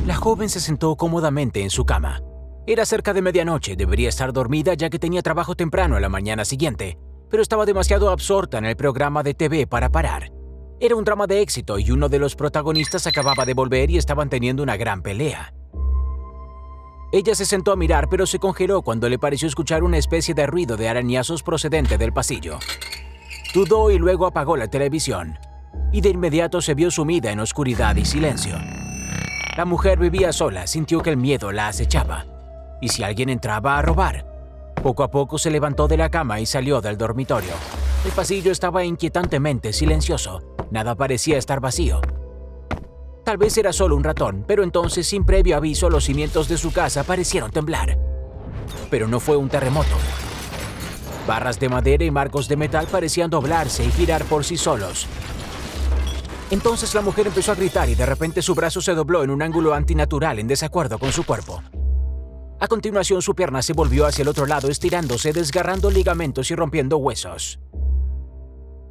La joven se sentó cómodamente en su cama. Era cerca de medianoche, debería estar dormida ya que tenía trabajo temprano a la mañana siguiente, pero estaba demasiado absorta en el programa de TV para parar. Era un drama de éxito y uno de los protagonistas acababa de volver y estaban teniendo una gran pelea. Ella se sentó a mirar, pero se congeló cuando le pareció escuchar una especie de ruido de arañazos procedente del pasillo. Dudó y luego apagó la televisión, y de inmediato se vio sumida en oscuridad y silencio. La mujer vivía sola, sintió que el miedo la acechaba. ¿Y si alguien entraba a robar? Poco a poco se levantó de la cama y salió del dormitorio. El pasillo estaba inquietantemente silencioso. Nada parecía estar vacío. Tal vez era solo un ratón, pero entonces, sin previo aviso, los cimientos de su casa parecieron temblar. Pero no fue un terremoto. Barras de madera y marcos de metal parecían doblarse y girar por sí solos. Entonces la mujer empezó a gritar y de repente su brazo se dobló en un ángulo antinatural en desacuerdo con su cuerpo. A continuación su pierna se volvió hacia el otro lado estirándose, desgarrando ligamentos y rompiendo huesos.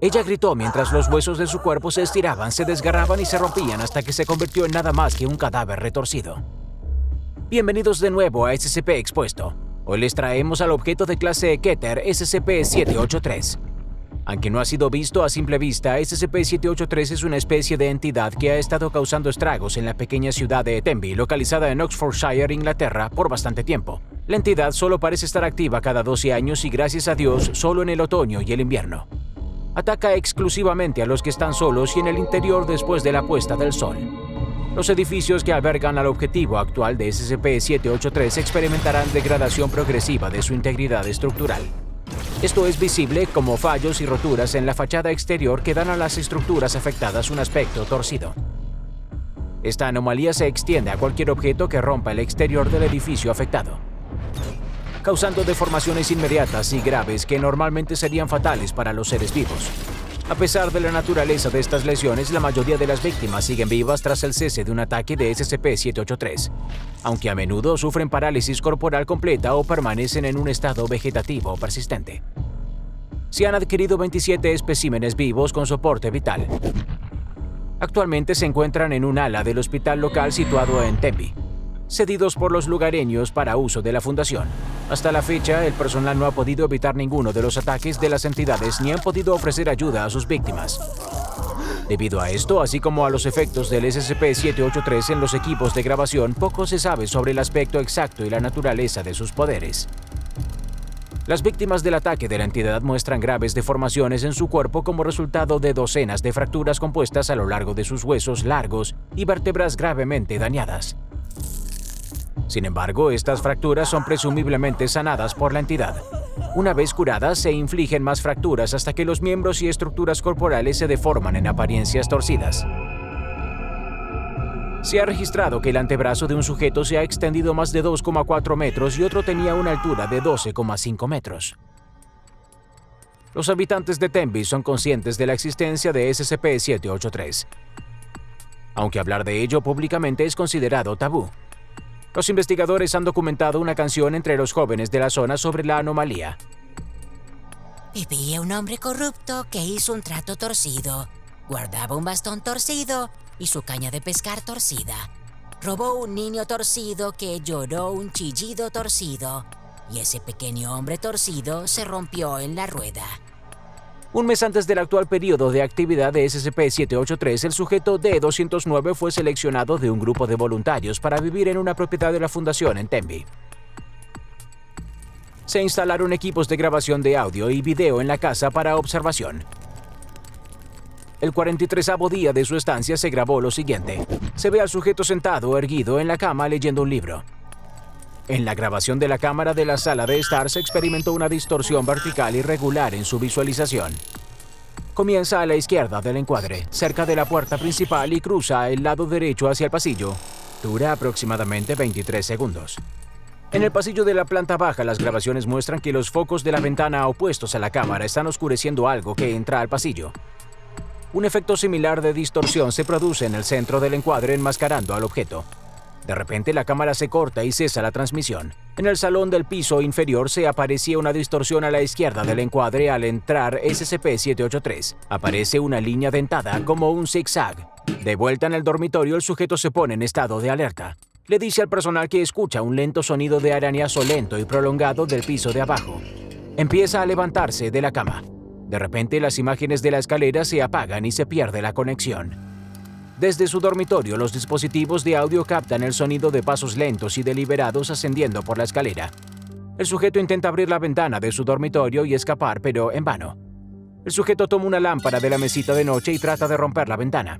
Ella gritó mientras los huesos de su cuerpo se estiraban, se desgarraban y se rompían hasta que se convirtió en nada más que un cadáver retorcido. Bienvenidos de nuevo a SCP Expuesto. Hoy les traemos al objeto de clase Keter SCP-783. Aunque no ha sido visto a simple vista, SCP-783 es una especie de entidad que ha estado causando estragos en la pequeña ciudad de Tenby, localizada en Oxfordshire, Inglaterra, por bastante tiempo. La entidad solo parece estar activa cada 12 años y, gracias a Dios, solo en el otoño y el invierno. Ataca exclusivamente a los que están solos y en el interior después de la puesta del sol. Los edificios que albergan al objetivo actual de SCP-783 experimentarán degradación progresiva de su integridad estructural. Esto es visible como fallos y roturas en la fachada exterior que dan a las estructuras afectadas un aspecto torcido. Esta anomalía se extiende a cualquier objeto que rompa el exterior del edificio afectado, causando deformaciones inmediatas y graves que normalmente serían fatales para los seres vivos. A pesar de la naturaleza de estas lesiones, la mayoría de las víctimas siguen vivas tras el cese de un ataque de SCP-783, aunque a menudo sufren parálisis corporal completa o permanecen en un estado vegetativo persistente. Se han adquirido 27 especímenes vivos con soporte vital. Actualmente se encuentran en un ala del hospital local situado en Tenby, cedidos por los lugareños para uso de la fundación. Hasta la fecha, el personal no ha podido evitar ninguno de los ataques de las entidades ni han podido ofrecer ayuda a sus víctimas. Debido a esto, así como a los efectos del SCP-783 en los equipos de grabación, poco se sabe sobre el aspecto exacto y la naturaleza de sus poderes. Las víctimas del ataque de la entidad muestran graves deformaciones en su cuerpo como resultado de docenas de fracturas compuestas a lo largo de sus huesos largos y vértebras gravemente dañadas. Sin embargo, estas fracturas son presumiblemente sanadas por la entidad. Una vez curadas, se infligen más fracturas hasta que los miembros y estructuras corporales se deforman en apariencias torcidas. Se ha registrado que el antebrazo de un sujeto se ha extendido más de 2,4 metros y otro tenía una altura de 12,5 metros. Los habitantes de Tenby son conscientes de la existencia de SCP-783, aunque hablar de ello públicamente es considerado tabú. Los investigadores han documentado una canción entre los jóvenes de la zona sobre la anomalía. Vivía un hombre corrupto que hizo un trato torcido. Guardaba un bastón torcido y su caña de pescar torcida. Robó un niño torcido que lloró un chillido torcido. Y ese pequeño hombre torcido se rompió en la rueda. Un mes antes del actual periodo de actividad de SCP-783, el sujeto D-209 fue seleccionado de un grupo de voluntarios para vivir en una propiedad de la Fundación en Tenby. Se instalaron equipos de grabación de audio y video en la casa para observación. El 43º día de su estancia se grabó lo siguiente. Se ve al sujeto sentado, erguido en la cama leyendo un libro. En la grabación de la cámara de la sala de estar se experimentó una distorsión vertical irregular en su visualización. Comienza a la izquierda del encuadre, cerca de la puerta principal y cruza el lado derecho hacia el pasillo. Dura aproximadamente 23 segundos. En el pasillo de la planta baja, las grabaciones muestran que los focos de la ventana opuestos a la cámara están oscureciendo algo que entra al pasillo. Un efecto similar de distorsión se produce en el centro del encuadre enmascarando al objeto. De repente la cámara se corta y cesa la transmisión. En el salón del piso inferior se aparecía una distorsión a la izquierda del encuadre al entrar SCP-783. Aparece una línea dentada como un zigzag. De vuelta en el dormitorio, el sujeto se pone en estado de alerta. Le dice al personal que escucha un lento sonido de arañazo lento y prolongado del piso de abajo. Empieza a levantarse de la cama. De repente, las imágenes de la escalera se apagan y se pierde la conexión. Desde su dormitorio, los dispositivos de audio captan el sonido de pasos lentos y deliberados ascendiendo por la escalera. El sujeto intenta abrir la ventana de su dormitorio y escapar, pero en vano. El sujeto toma una lámpara de la mesita de noche y trata de romper la ventana.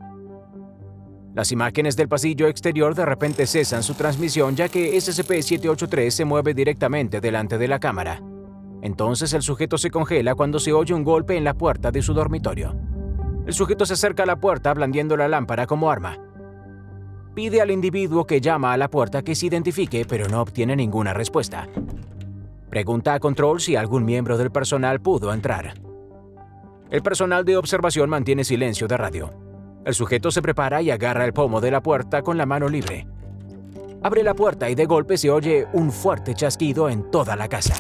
Las imágenes del pasillo exterior de repente cesan su transmisión, ya que SCP-783 se mueve directamente delante de la cámara. Entonces el sujeto se congela cuando se oye un golpe en la puerta de su dormitorio. El sujeto se acerca a la puerta blandiendo la lámpara como arma. Pide al individuo que llama a la puerta que se identifique, pero no obtiene ninguna respuesta. Pregunta a Control si algún miembro del personal pudo entrar. El personal de observación mantiene silencio de radio. El sujeto se prepara y agarra el pomo de la puerta con la mano libre. Abre la puerta y de golpe se oye un fuerte chasquido en toda la casa.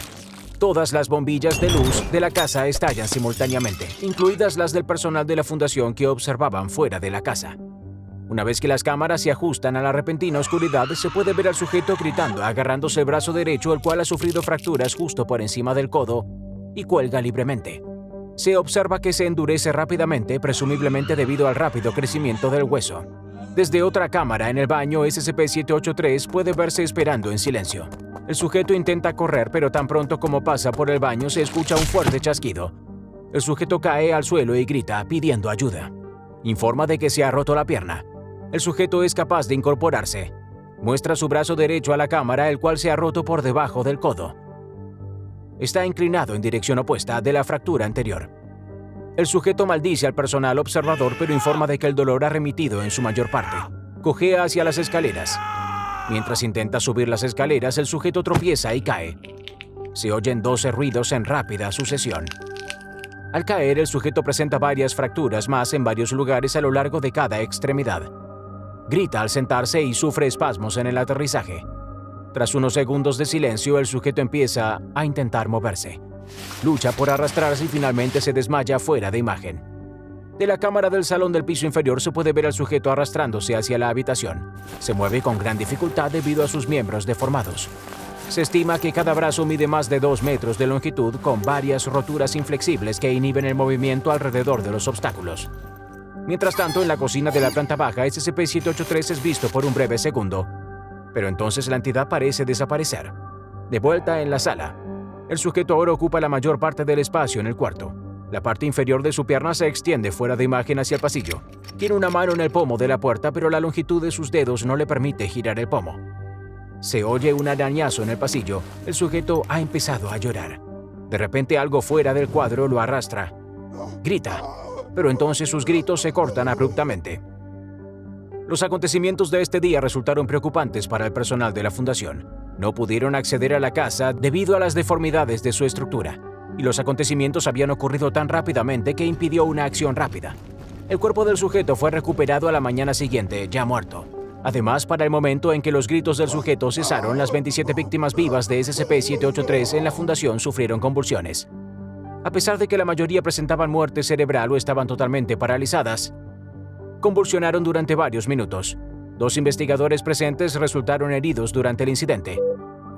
Todas las bombillas de luz de la casa estallan simultáneamente, incluidas las del personal de la fundación que observaban fuera de la casa. Una vez que las cámaras se ajustan a la repentina oscuridad, se puede ver al sujeto gritando, agarrándose el brazo derecho, el cual ha sufrido fracturas justo por encima del codo, y cuelga libremente. Se observa que se endurece rápidamente, presumiblemente debido al rápido crecimiento del hueso. Desde otra cámara en el baño, SCP-783 puede verse esperando en silencio. El sujeto intenta correr, pero tan pronto como pasa por el baño se escucha un fuerte chasquido. El sujeto cae al suelo y grita, pidiendo ayuda. Informa de que se ha roto la pierna. El sujeto es capaz de incorporarse. Muestra su brazo derecho a la cámara, el cual se ha roto por debajo del codo. Está inclinado en dirección opuesta de la fractura anterior. El sujeto maldice al personal observador, pero informa de que el dolor ha remitido en su mayor parte. Cojea hacia las escaleras. Mientras intenta subir las escaleras, el sujeto tropieza y cae. Se oyen 12 ruidos en rápida sucesión. Al caer, el sujeto presenta varias fracturas más en varios lugares a lo largo de cada extremidad. Grita al sentarse y sufre espasmos en el aterrizaje. Tras unos segundos de silencio, el sujeto empieza a intentar moverse. Lucha por arrastrarse y finalmente se desmaya fuera de imagen. De la cámara del salón del piso inferior se puede ver al sujeto arrastrándose hacia la habitación. Se mueve con gran dificultad debido a sus miembros deformados. Se estima que cada brazo mide más de 2 metros de longitud, con varias roturas inflexibles que inhiben el movimiento alrededor de los obstáculos. Mientras tanto, en la cocina de la planta baja, SCP-783 es visto por un breve segundo, pero entonces la entidad parece desaparecer. De vuelta en la sala, el sujeto ahora ocupa la mayor parte del espacio en el cuarto. La parte inferior de su pierna se extiende fuera de imagen hacia el pasillo. Tiene una mano en el pomo de la puerta, pero la longitud de sus dedos no le permite girar el pomo. Se oye un arañazo en el pasillo. El sujeto ha empezado a llorar. De repente algo fuera del cuadro lo arrastra. Grita, pero entonces sus gritos se cortan abruptamente. Los acontecimientos de este día resultaron preocupantes para el personal de la fundación. No pudieron acceder a la casa debido a las deformidades de su estructura, y los acontecimientos habían ocurrido tan rápidamente que impidió una acción rápida. El cuerpo del sujeto fue recuperado a la mañana siguiente, ya muerto. Además, para el momento en que los gritos del sujeto cesaron, las 27 víctimas vivas de SCP-783 en la fundación sufrieron convulsiones. A pesar de que la mayoría presentaban muerte cerebral o estaban totalmente paralizadas, convulsionaron durante varios minutos. 2 investigadores presentes resultaron heridos durante el incidente.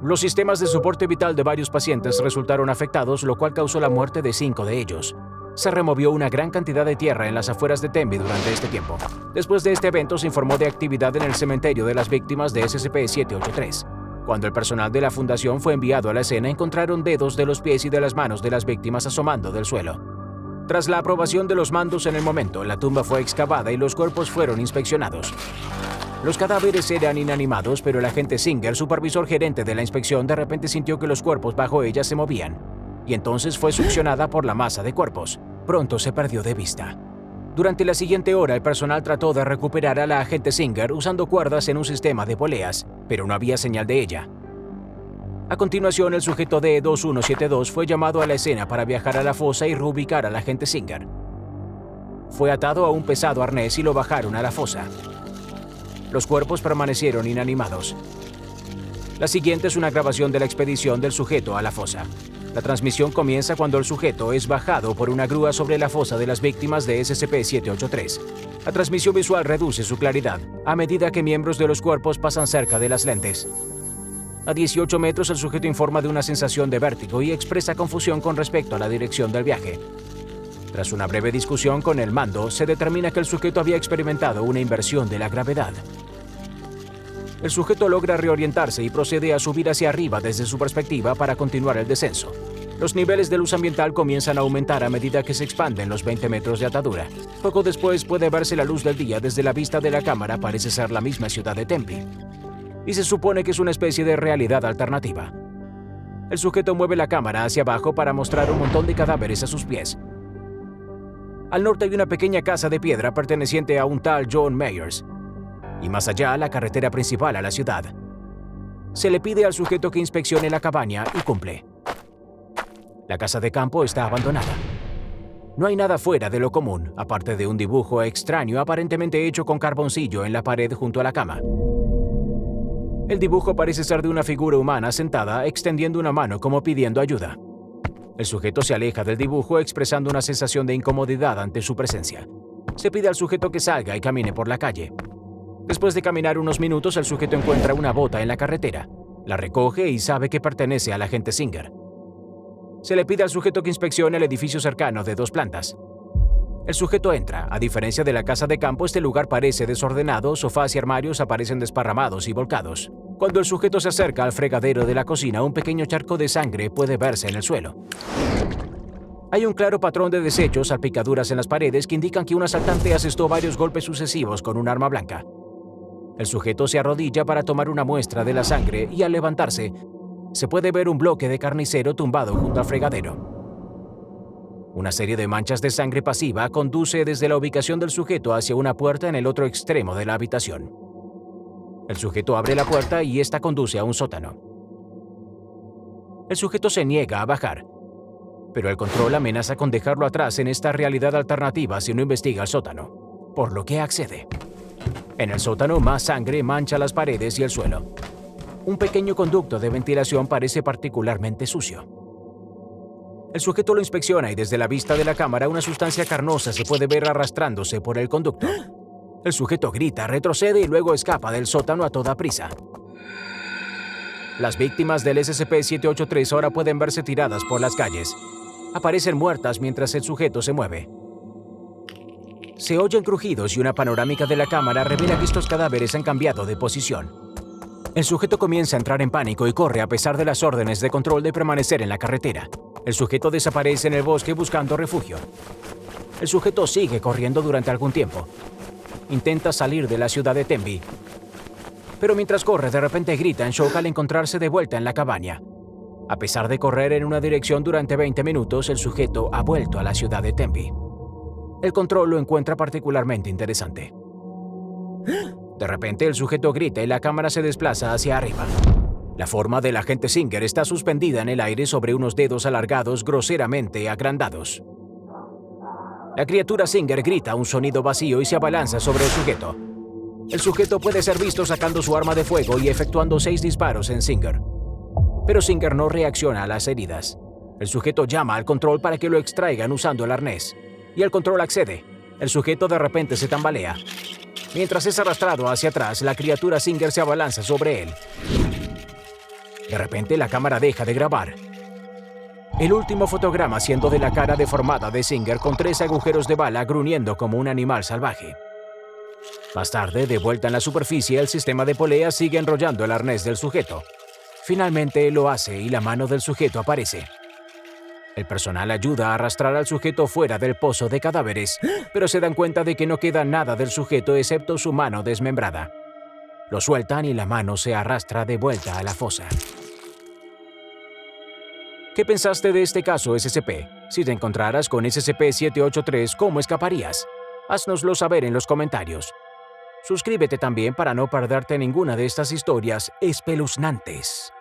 Los sistemas de soporte vital de varios pacientes resultaron afectados, lo cual causó la muerte de 5 de ellos. Se removió una gran cantidad de tierra en las afueras de Tembe durante este tiempo. Después de este evento se informó de actividad en el cementerio de las víctimas de SCP-783. Cuando el personal de la fundación fue enviado a la escena, encontraron dedos de los pies y de las manos de las víctimas asomando del suelo. Tras la aprobación de los mandos en el momento, la tumba fue excavada y los cuerpos fueron inspeccionados. Los cadáveres eran inanimados, pero el agente Singer, supervisor gerente de la inspección, de repente sintió que los cuerpos bajo ella se movían, y entonces fue succionada por la masa de cuerpos. Pronto se perdió de vista. Durante la siguiente hora, el personal trató de recuperar a la agente Singer usando cuerdas en un sistema de poleas, pero no había señal de ella. A continuación, el sujeto D-2172 fue llamado a la escena para viajar a la fosa y reubicar al agente Singer. Fue atado a un pesado arnés y lo bajaron a la fosa. Los cuerpos permanecieron inanimados. La siguiente es una grabación de la expedición del sujeto a la fosa. La transmisión comienza cuando el sujeto es bajado por una grúa sobre la fosa de las víctimas de SCP-783. La transmisión visual reduce su claridad a medida que miembros de los cuerpos pasan cerca de las lentes. A 18 metros, el sujeto informa de una sensación de vértigo y expresa confusión con respecto a la dirección del viaje. Tras una breve discusión con el mando, se determina que el sujeto había experimentado una inversión de la gravedad. El sujeto logra reorientarse y procede a subir hacia arriba desde su perspectiva para continuar el descenso. Los niveles de luz ambiental comienzan a aumentar a medida que se expanden los 20 metros de atadura. Poco después puede verse la luz del día desde la vista de la cámara. Parece ser la misma ciudad de Tempe. Y se supone que es una especie de realidad alternativa. El sujeto mueve la cámara hacia abajo para mostrar un montón de cadáveres a sus pies. Al norte hay una pequeña casa de piedra perteneciente a un tal John Myers. Y más allá, la carretera principal a la ciudad. Se le pide al sujeto que inspeccione la cabaña y cumple. La casa de campo está abandonada. No hay nada fuera de lo común, aparte de un dibujo extraño aparentemente hecho con carboncillo en la pared junto a la cama. El dibujo parece ser de una figura humana sentada extendiendo una mano como pidiendo ayuda. El sujeto se aleja del dibujo expresando una sensación de incomodidad ante su presencia. Se pide al sujeto que salga y camine por la calle. Después de caminar unos minutos, el sujeto encuentra una bota en la carretera. La recoge y sabe que pertenece al agente Singer. Se le pide al sujeto que inspeccione el edificio cercano de 2 plantas. El sujeto entra. A diferencia de la casa de campo, este lugar parece desordenado, sofás y armarios aparecen desparramados y volcados. Cuando el sujeto se acerca al fregadero de la cocina, un pequeño charco de sangre puede verse en el suelo. Hay un claro patrón de desechos, salpicaduras en las paredes que indican que un asaltante asestó varios golpes sucesivos con un arma blanca. El sujeto se arrodilla para tomar una muestra de la sangre y al levantarse, se puede ver un bloque de carnicero tumbado junto al fregadero. Una serie de manchas de sangre pasiva conduce desde la ubicación del sujeto hacia una puerta en el otro extremo de la habitación. El sujeto abre la puerta y esta conduce a un sótano. El sujeto se niega a bajar, pero el control amenaza con dejarlo atrás en esta realidad alternativa si no investiga el sótano, por lo que accede. En el sótano, más sangre mancha las paredes y el suelo. Un pequeño conducto de ventilación parece particularmente sucio. El sujeto lo inspecciona y desde la vista de la cámara una sustancia carnosa se puede ver arrastrándose por el conducto. El sujeto grita, retrocede y luego escapa del sótano a toda prisa. Las víctimas del SCP-783 ahora pueden verse tiradas por las calles. Aparecen muertas mientras el sujeto se mueve. Se oyen crujidos y una panorámica de la cámara revela que estos cadáveres han cambiado de posición. El sujeto comienza a entrar en pánico y corre a pesar de las órdenes de control de permanecer en la carretera. El sujeto desaparece en el bosque buscando refugio. El sujeto sigue corriendo durante algún tiempo. Intenta salir de la ciudad de Tempe. Pero mientras corre, de repente grita en shock al encontrarse de vuelta en la cabaña. A pesar de correr en una dirección durante 20 minutos, el sujeto ha vuelto a la ciudad de Tempe. El control lo encuentra particularmente interesante. De repente, el sujeto grita y la cámara se desplaza hacia arriba. La forma del agente Singer está suspendida en el aire sobre unos dedos alargados groseramente agrandados. La criatura Singer grita un sonido vacío y se abalanza sobre el sujeto. El sujeto puede ser visto sacando su arma de fuego y efectuando 6 disparos en Singer. Pero Singer no reacciona a las heridas. El sujeto llama al control para que lo extraigan usando el arnés. Y el control accede. El sujeto de repente se tambalea. Mientras es arrastrado hacia atrás, la criatura Singer se abalanza sobre él. De repente, la cámara deja de grabar. El último fotograma siendo de la cara deformada de Singer con 3 agujeros de bala gruñendo como un animal salvaje. Más tarde, de vuelta en la superficie, el sistema de polea sigue enrollando el arnés del sujeto. Finalmente lo hace y la mano del sujeto aparece. El personal ayuda a arrastrar al sujeto fuera del pozo de cadáveres, pero se dan cuenta de que no queda nada del sujeto excepto su mano desmembrada. Lo sueltan y la mano se arrastra de vuelta a la fosa. ¿Qué pensaste de este caso, SCP? Si te encontraras con SCP-783, ¿cómo escaparías? Haznoslo saber en los comentarios. Suscríbete también para no perderte ninguna de estas historias espeluznantes.